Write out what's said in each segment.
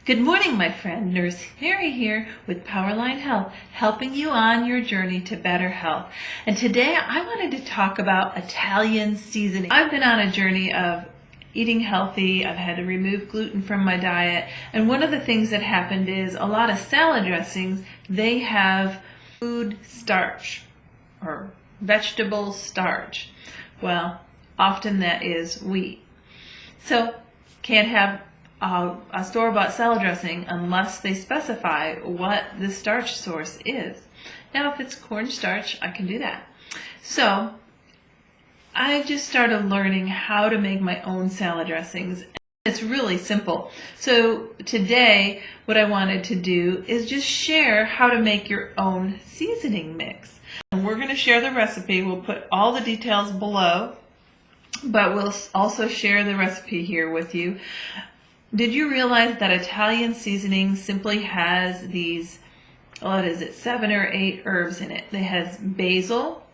Good morning, my friend. Nurse Mary here with Powerline Health, helping you on your journey to better health. And today I wanted to talk about Italian seasoning. I've been on a journey of eating healthy. I've had to remove gluten from my diet. And one of the things that happened is a lot of salad dressings, they have food starch or vegetable starch. Well, often that is wheat. So can't have a store-bought salad dressing unless they specify what the starch source is. Now, if it's cornstarch, I can do that. So I just started learning how to make my own salad dressings. It's really simple. So today, what I wanted to do is just share how to make your own seasoning mix. And we're going to share the recipe. We'll put all the details below, but we'll also share the recipe here with you. Did you realize that Italian seasoning simply has these, 7 or 8 herbs in it? It has basil,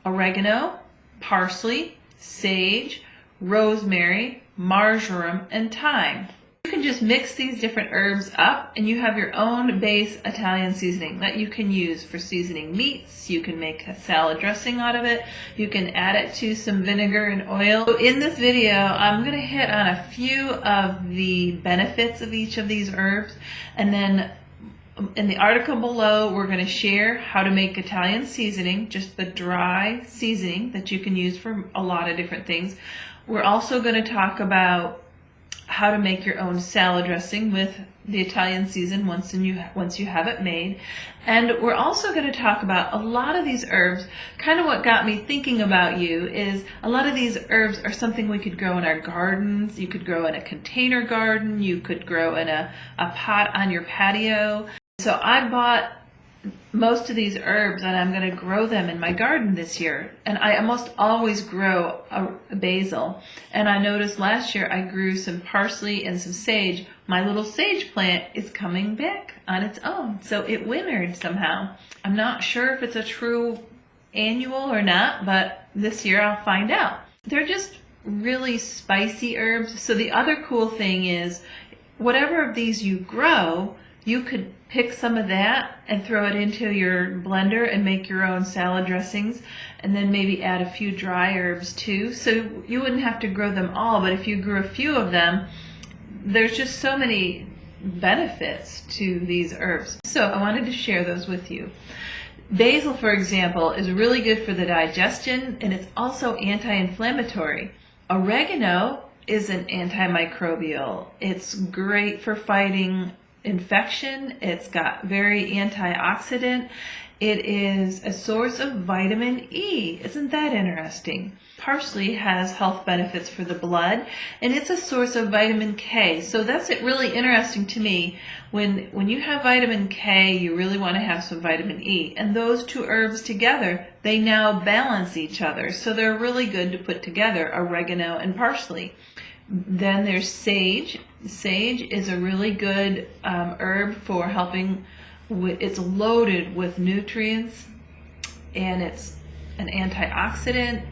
oregano, parsley, sage, rosemary, marjoram, and thyme. You can just mix these different herbs up and you have your own base Italian seasoning that you can use for seasoning meats. You can make a salad dressing out of it. You can add it to some vinegar and oil. So in this video, I'm going to hit on a few of the benefits of each of these herbs, and then in the article below, we're going to share how to make Italian seasoning, just the dry seasoning that you can use for a lot of different things. We're also going to talk about how to make your own salad dressing with the Italian season once you have it made. And we're also going to talk about a lot of these herbs. Kind of what got me thinking about you is a lot of these herbs are something we could grow in our gardens. You could grow in a container garden. You could grow in a pot on your patio. So I bought most of these herbs and I'm going to grow them in my garden this year. And I almost always grow a basil. And I noticed last year I grew some parsley and some sage. My little sage plant is coming back on its own. So it wintered somehow. I'm not sure if it's a true annual or not, but this year I'll find out. They're just really spicy herbs. So the other cool thing is whatever of these you grow, you could pick some of that and throw it into your blender and make your own salad dressings, and then maybe add a few dry herbs too. So you wouldn't have to grow them all, but if you grew a few of them, there's just so many benefits to these herbs. So I wanted to share those with you. Basil, for example, is really good for the digestion, and it's also anti-inflammatory. Oregano is an antimicrobial. It's great for fighting infection. It's got very antioxidant. It is a source of vitamin E. Isn't that interesting? Parsley has health benefits for the blood, and it's a source of vitamin K. So that's really interesting to me. When you have vitamin K, you really want to have some vitamin E. And those two herbs together, they now balance each other. So they're really good to put together, oregano and parsley. Then there's sage. Sage is a really good herb for helping it's loaded with nutrients and it's an antioxidant.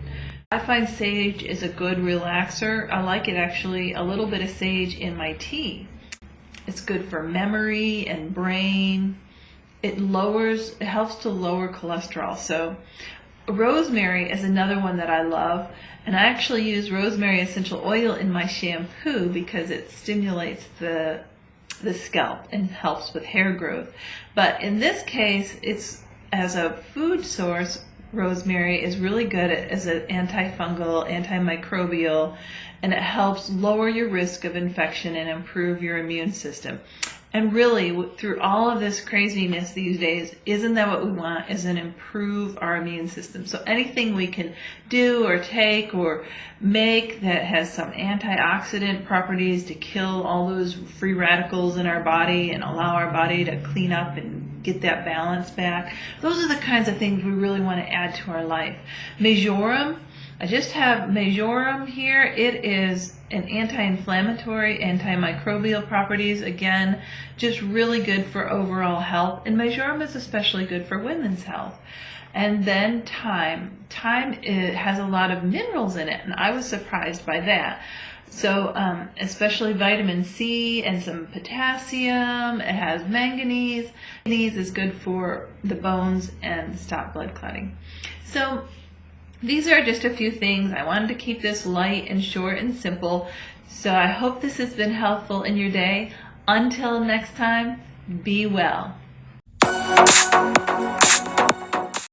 I find sage is a good relaxer. I like it actually, a little bit of sage in my tea. It's good for memory and brain. It helps to lower cholesterol. So rosemary is another one that I love, and I actually use rosemary essential oil in my shampoo because it stimulates the scalp and helps with hair growth. But in this case, it's as a food source, rosemary is really good as an antifungal, antimicrobial, and it helps lower your risk of infection and improve your immune system. And really, through all of this craziness these days, isn't that what we want, is an improve our immune system? So anything we can do or take or make that has some antioxidant properties to kill all those free radicals in our body and allow our body to clean up and get that balance back, those are the kinds of things we really want to add to our life. Marjoram, I just have marjoram here. It is an anti-inflammatory, antimicrobial properties. Again, just really good for overall health. And marjoram is especially good for women's health. And then thyme. Thyme has a lot of minerals in it, and I was surprised by that. So especially vitamin C and some potassium. It has manganese. Manganese is good for the bones and stop blood clotting. So these are just a few things. I wanted to keep this light and short and simple. So I hope this has been helpful in your day. Until next time, be well.